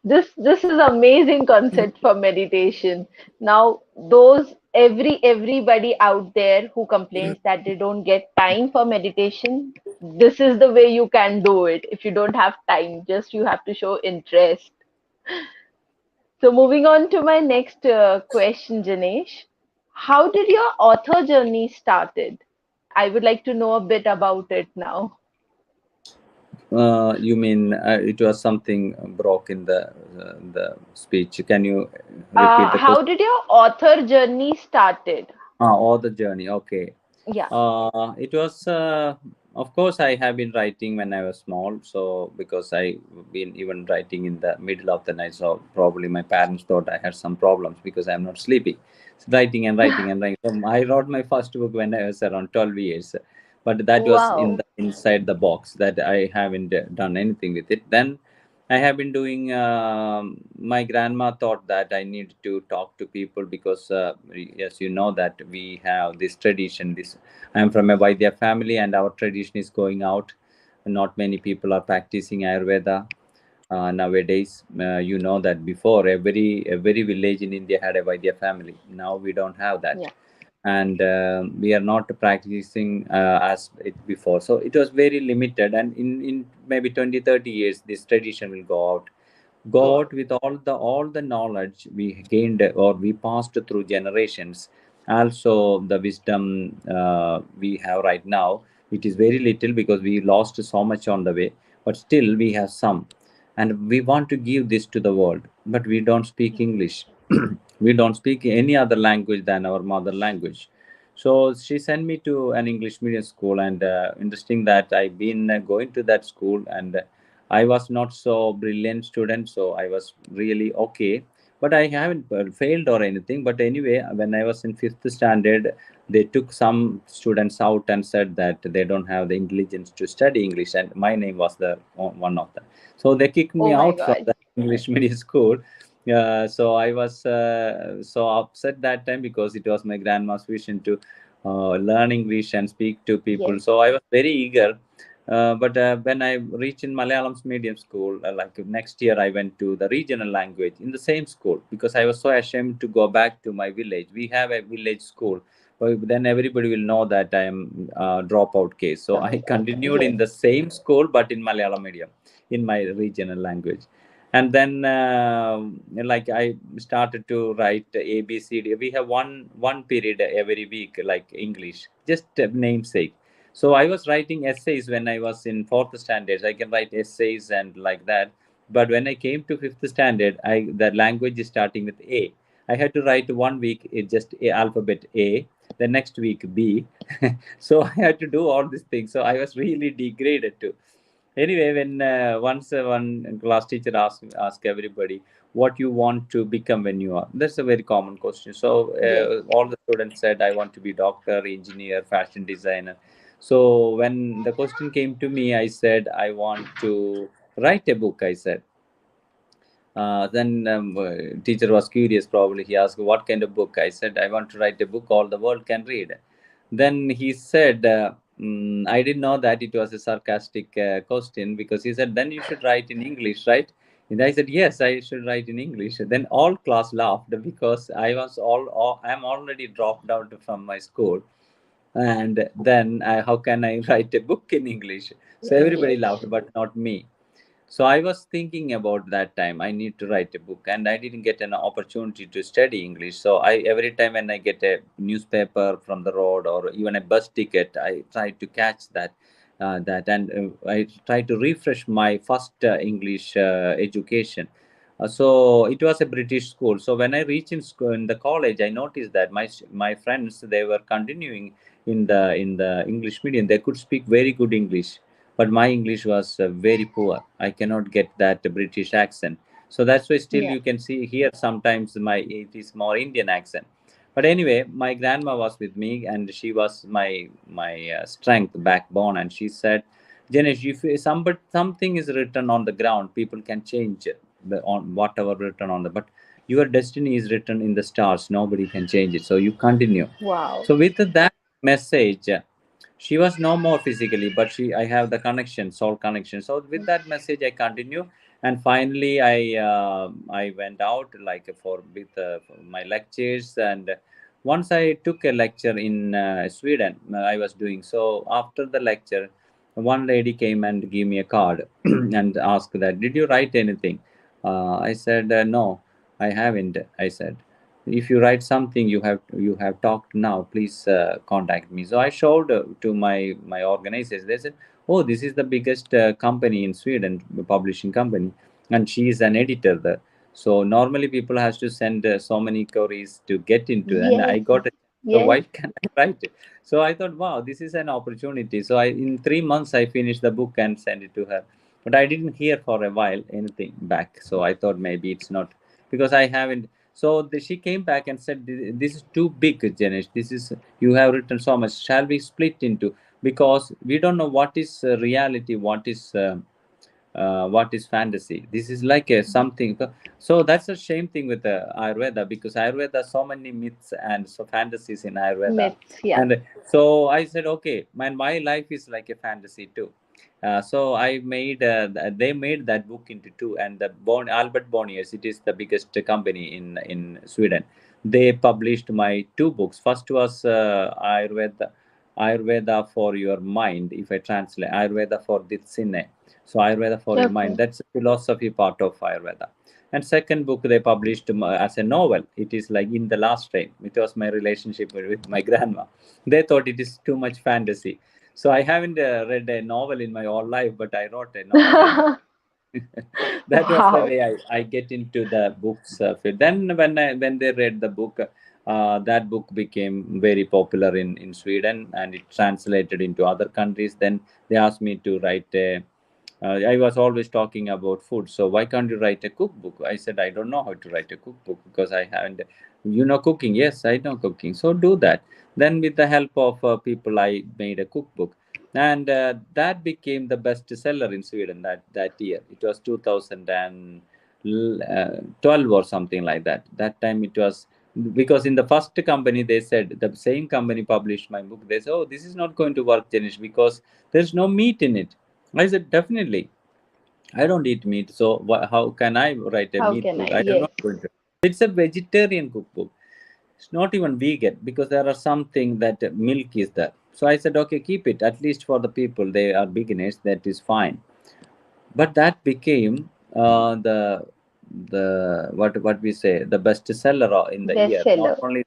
This is amazing concept for meditation. Now, those everybody out there who complains that they don't get time for meditation, this is the way you can do it. If you don't have time, just you have to show interest. So moving on to my next question, Janesh. How did your author journey started? I would like to know a bit about it now. You mean it was something broke in the speech? Can you repeat the How question? did your author journey started? Or the journey. Okay. Yeah. It was, of course, I have been writing when I was small. So because I been even writing in the middle of the night, so probably my parents thought I had some problems because I'm not sleeping. So writing and writing and writing. So I wrote my first book when I was around 12 years, but that was in Wow. the inside the box, that I haven't done anything with it. Then I have been doing. My grandma thought that I need to talk to people because, yes, you know that we have this tradition. This, I am from a Vaidya family, and our tradition is going out. Not many people are practicing Ayurveda nowadays. You know that before every village in India had a Vaidya family. Now we don't have that, Yeah. and we are not practicing as it before. So it was very limited, and in maybe 20-30 years this tradition will Go go on. out with all the knowledge we gained or we passed through generations. Also the wisdom we have right now, it is very little because we lost so much on the way, but still we have some, and we want to give this to the world, but we don't speak English. We don't speak any other language than our mother language. So she sent me to an English medium school, and interesting that I've been going to that school, and I was not so brilliant student, so I was really okay. But I haven't failed or anything. But anyway, when I was in fifth standard, they took some students out and said that they don't have the intelligence to study English, and my name was the one of them. So they kicked me Oh my out from God. the English medium school. So I was so upset that time because it was my grandma's vision to learn English and speak to people. Yes. So I was very eager. But when I reached in Malayalam's medium school, like next year, I went to the regional language in the same school because I was so ashamed to go back to my village. We have a village school, but then everybody will know that I am dropout case. So I continued Yes. in the same school, but in Malayalam medium, in my regional language. And then like I started to write ABCD. We have one period every week, like English, just namesake. So I was writing essays when I was in fourth standard. I can write essays and like that. But when I came to fifth standard, I the language is starting with A. I had to write one week it just a, alphabet A, the next week B. So I had to do all these things. So I was really degraded too. Anyway, when once one class teacher ask everybody what you want to become when you are, that's a very common question. So Yes. all the students said I want to be doctor, engineer, fashion designer. So when the question came to me, I said I want to write a book, I said. Then teacher was curious. Probably he asked, "What kind of book?" I said, "I want to write a book all the world can read." Then he said, "I didn't know that it was a sarcastic question because he said, then you should write in English, right?" And I said, "Yes, I should write in English." Then all class laughed because I'm already dropped out from my school, and then how can I write a book in English? So In everybody English. laughed, but not me. So I was thinking about that time I need to write a book, and I didn't get an opportunity to study English. So I every time when I get a newspaper from the road or even a bus ticket, I try to catch that, and I try to refresh my first English education. So it was a British school. So when I reached in school, in the college, I noticed that my friends, they were continuing in the English medium. They could speak very good English, but my English was very poor. I cannot get that British accent. So that's why still Yeah. you can see here sometimes my it is more Indian accent. But anyway, my grandma was with me, and she was my strength, backbone, and she said, "Janesh, if something is written on the ground, people can change on whatever written on the, but your destiny is written in the stars. Nobody can change it. So you continue." Wow. So with that message, she was no more physically, but I have the connection, soul connection. So with that message I continue, and finally I went out like for my lectures. And once I took a lecture in Sweden. I was doing so. After the lecture, one lady came and gave me a card and asked that, "Did you write anything?" I said, "No, I haven't," I said. "If you write something, you have talked now, please contact me." So I showed to my organizers. They said, "Oh, this is the biggest company in Sweden, publishing company, and she is an editor there. So normally people has to send so many queries to get into, and I Yes. got it. So Yes. why can't I write it?" So I thought, wow, this is an opportunity. So I in 3 months I finished the book and sent it to her. But I didn't hear for a while anything back. So I thought maybe it's not because I haven't. So she came back and said, "This is too big, Janesh. This is you have written so much. Shall we split into? Because we don't know what is reality, what is fantasy. This is like a something." So that's the same thing with Ayurveda, because Ayurveda so many myths and so fantasies in Ayurveda. Myths. Yeah. And so I said, okay, man, my life is like a fantasy too. So I made they made that book into two, and the Albert Bonniers, it is the biggest company in Sweden. They published my two books. First was Ayurveda for your mind. If I translate, Ayurveda for the Sine. So Ayurveda for your mind. Okay. That's the philosophy part of Ayurveda. And second book they published as a novel. It is like In the Last Train. It was my relationship with my grandma. They thought it is too much fantasy. So I haven't read a novel in my whole life, but I wrote a novel anyway. That was the Wow. way I get into the books field. Then when they read the book, that book became very popular in Sweden, and it translated into other countries. Then they asked me to write a. I was always talking about food, so why can't you write a cookbook? I said I don't know how to write a cookbook because I haven't. You know cooking? Yes, I know cooking. So do that. Then with the help of people, I made a cookbook, and that became the best seller in Sweden that year. It was 2000 12 or something like that. That time it was, because in the first company they said, the same company published my book, they said, oh, this is not going to work, Janish, because there's no meat in it. I said, definitely I don't eat meat, so how can I write a How meat can book? I? I am Yes. not going to. It's a vegetarian cookbook. It's not even vegan, because there are something that milk is there. So I said, okay, keep it, at least for the people, they are beginners, that is fine. But that became the what we say, the bestseller in the year, not Bestseller. only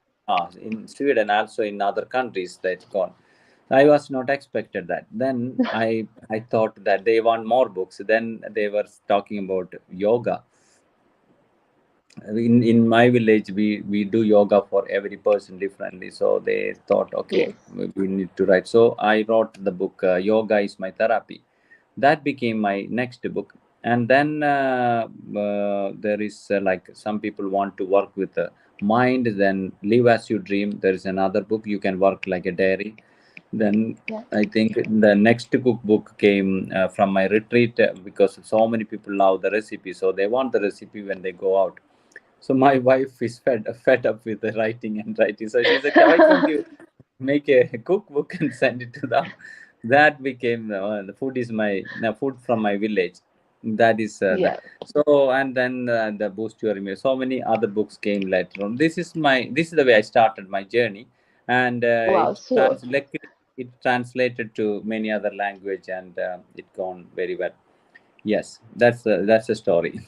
in Sweden, also in other countries that's gone. I was not expected that. Then I thought that they want more books. Then they were talking about yoga. In my village, we do yoga for every person differently, so they thought, okay, Yes. we need to write. So I wrote the book, Yoga is My Therapy. That became my next book. And then there is like, some people want to work with the mind, then Live as You Dream, there is another book, you can work like a diary. Then Yeah. I think the next cookbook came from my retreat, because so many people love the recipe, so they want the recipe when they go out. So my wife is fed up with the writing and writing. So she said, "Why can't you make a cookbook and send it to them?" That became the food is my food from my village. That is Yeah. so. And then the Boost Your Immunity. So many other books came later on. This is the way I started my journey, and Wow. So luckily it translated to many other language, and it gone very well. Yes, that's a story.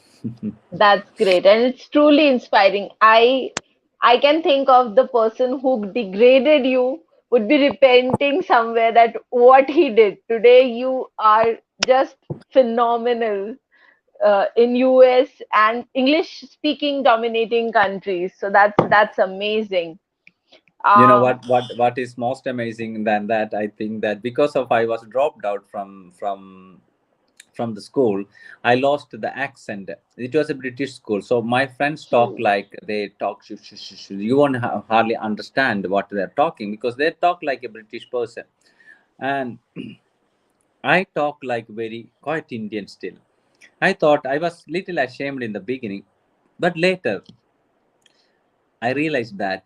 that's great, and it's truly inspiring. I can think of the person who degraded you would be repenting somewhere that what he did. Today you are just phenomenal in US and English speaking dominating countries. So that's amazing. You know Um, what is most amazing than that, I think that because of I was dropped out from the school, I lost the accent. It was a British school, so my friends talk true. like they talk you won't hardly understand what they're talking, because they talk like a British person. And I talk like very quite Indian still. I thought I was little ashamed in the beginning, but later I realized that,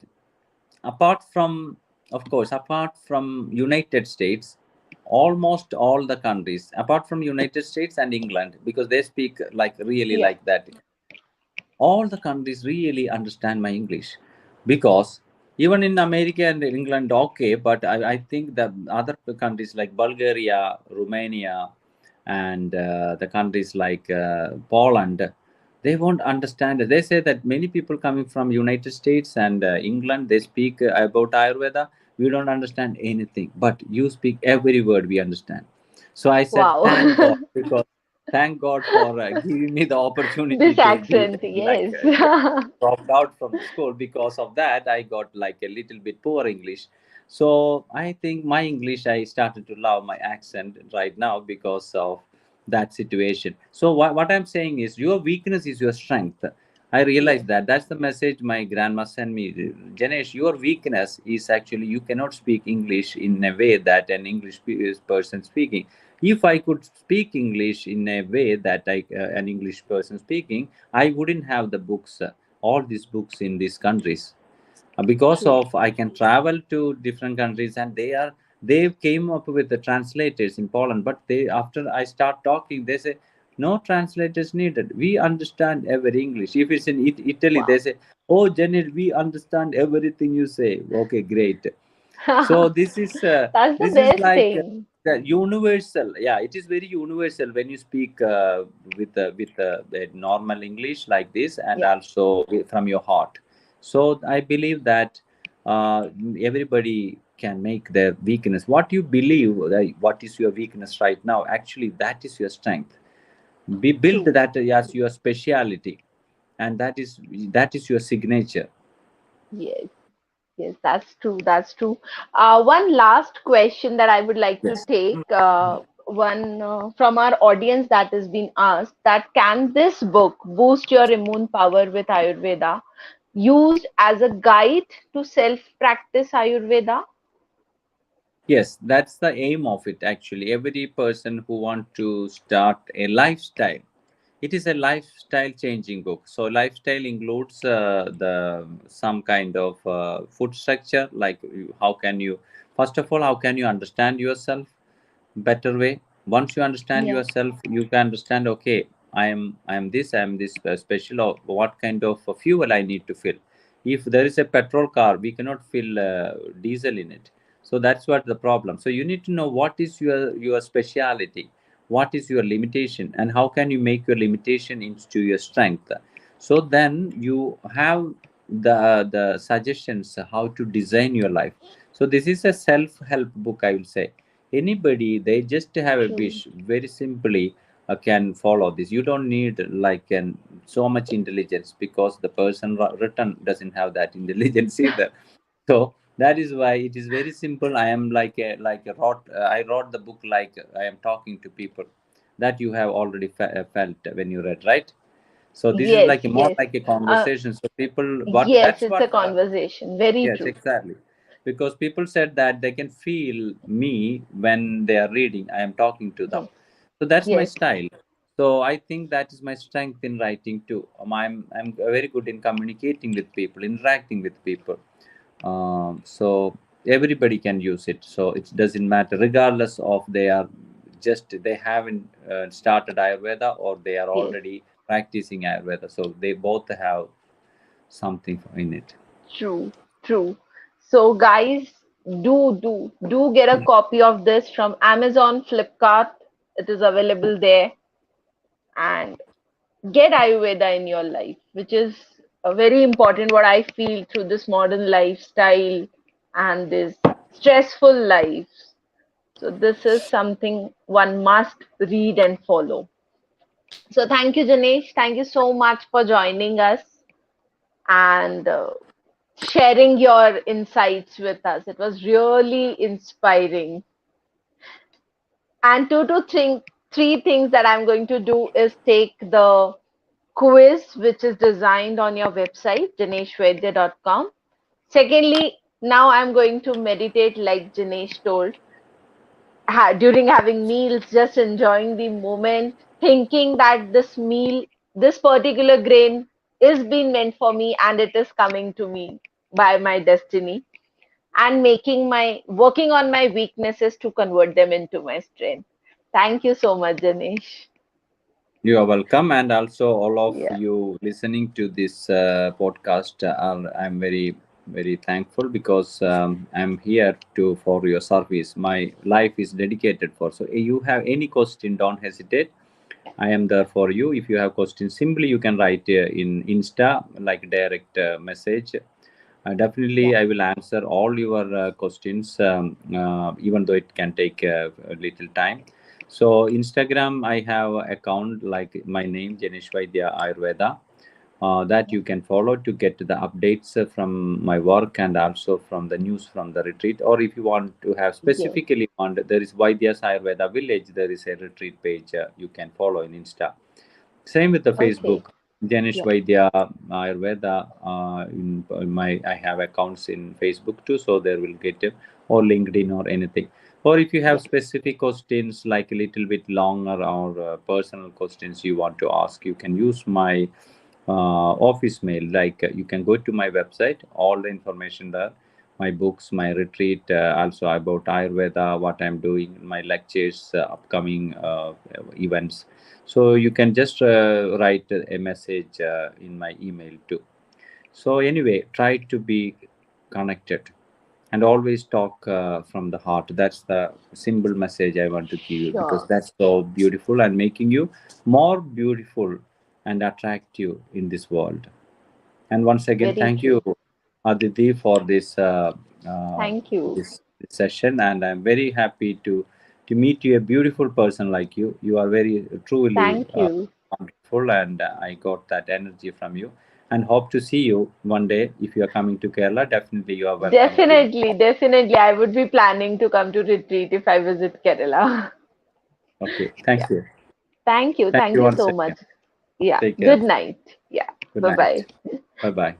apart from, of course, apart from United States, almost all the countries apart from United States and England, because they speak like really Yeah. like that, all the countries really understand my English. Because even in America and England, okay, but I think that other countries like Bulgaria, Romania, and the countries like Poland, they won't understand it. They say that many people coming from United States and England, they speak about Ayurveda, we don't understand anything, but you speak every word, we understand. So I said, Wow. thank God, because thank God for giving me the opportunity This to be accent, like yes. dropped out from the school. Because of that, I got like a little bit poor English. So I think my English, I started to love my accent right now because of that situation. So what I'm saying is, your weakness is your strength. I realize Yes, that that's the message my grandma sent me. Janesh, your weakness is actually you cannot speak English in a way that an English person speaking. If I could speak English in a way that an English person speaking, I wouldn't have the books, all these books in these countries. Because true. of I can travel to different countries, and they came up with the translators in Poland. But they, after I start talking, they say no translators needed. We understand every English. If it's in Italy, they Wow. say, oh, Janet, we understand everything you say. Okay, great. So That's the this is best like thing. the universal. Yeah, it is very universal when you speak with normal English like this, and Yeah, also from your heart. So I believe that uh, everybody can make their weakness. What you believe, what is your weakness right now? Actually, that is your strength. Be build true. that as your speciality, and that is your signature. Yes, yes, that's true. That's true. One last question that I would like to Yes. take, one from our audience that has been asked, that can this book, Boost Your Immune Power with Ayurveda, used as a guide to self-practice Ayurveda? Yes, that's the aim of it actually. Every person who want to start a lifestyle, It is a lifestyle changing book. So lifestyle includes the some kind of food structure, like how can you, first of all, how can you understand yourself better way. Once you understand Yeah. yourself, you can understand, okay, I am this special, or what kind of fuel I need to fill. If there is a petrol car, we cannot fill diesel in it. So that's what the problem. So you need to know what is your speciality, what is your limitation, and how can you make your limitation into your strength. So then you have the suggestions how to design your life. So this is a self help book, I will say. Anybody, they just have a True. wish, very simply can follow this. You don't need like an so much intelligence, because the person written doesn't have that intelligence either. So that is why it is very simple. I am like a wrote I wrote the book like I am talking to people, that you have already felt when you read, right? So this is Yes, like a more yes. like a Uh, conversation. So people, what yes, that's it's a what conversation. Very yes, true. exactly. Because people said that they can feel me when they are reading, I am talking to them. Yes, So that's my yes, style. So I think that is my strength in writing too. I'm very good in communicating with people, interacting with people. So everybody can use it. So it doesn't matter, regardless of they are just they haven't started Ayurveda, or they are yes. already practicing Ayurveda. So they both have something in it. True, true. So, guys, do get a copy of this from Amazon, Flipkart. It is available there, and get Ayurveda in your life, which is a very important. What I feel through this modern lifestyle and this stressful life. So, this is something one must read and follow. So, thank you, Janesh. Thank you so much for joining us and sharing your insights with us. It was really inspiring. And three things that I'm going to do is take the quiz, which is designed on your website, janeshvaidya.com. Secondly, now I'm going to meditate, like Janesh told, during having meals, just enjoying the moment, thinking that this meal, this particular grain is being meant for me and it is coming to me by my destiny, and working on my weaknesses to convert them into my strength. Thank you so much, Janesh. You are welcome, and also all of Yeah, you listening to this podcast. I'm very thankful, because I'm here to for your service. My life is dedicated for. So, if you have any question, don't hesitate. I am there for you. If you have questions, simply you can write in Insta, like direct message. yeah, Definitely, I will answer all your questions, even though it can take a little time. So Instagram, I have account like my name, Janesh Vaidya Ayurveda. That you can follow to get the updates from my work, and also from the news from the retreat. Or if you want to have yes. specifically on, there is Vaidya's Ayurveda Village. There is a retreat page you can follow in Insta. Same with the Okay, Facebook, Janesh yeah, Vaidya Ayurveda. In my I have accounts in Facebook too, so there will get or LinkedIn or anything. Or if you have yeah, specific questions like a little bit longer, or personal questions you want to ask, you can use my office mail. Like you can go to my website, all the information there, my books, my retreat, also about Ayurveda, what I'm doing, my lectures, upcoming events. So you can just write a message in my email too. So anyway, try to be connected, and always talk from the heart. That's the simple message I want to give you, because sure. that's so beautiful and making you more beautiful and attractive in this world. And once again, Very thank you, true. Aditi, for uh, Thank you. this session. And I'm very happy to meet you, a beautiful person like you. You are very truly Thank you. wonderful, and I got that energy from you. And hope to see you one day. If you are coming to Kerala, definitely you are welcome to my Definitely, home. definitely. I would be planning to come to retreat if I visit Kerala. Okay, Yeah. thank you. Thank you. Thank Thank you you once so again. much. Yeah. Take care. Good night. Yeah. Good Bye night. bye. Bye bye.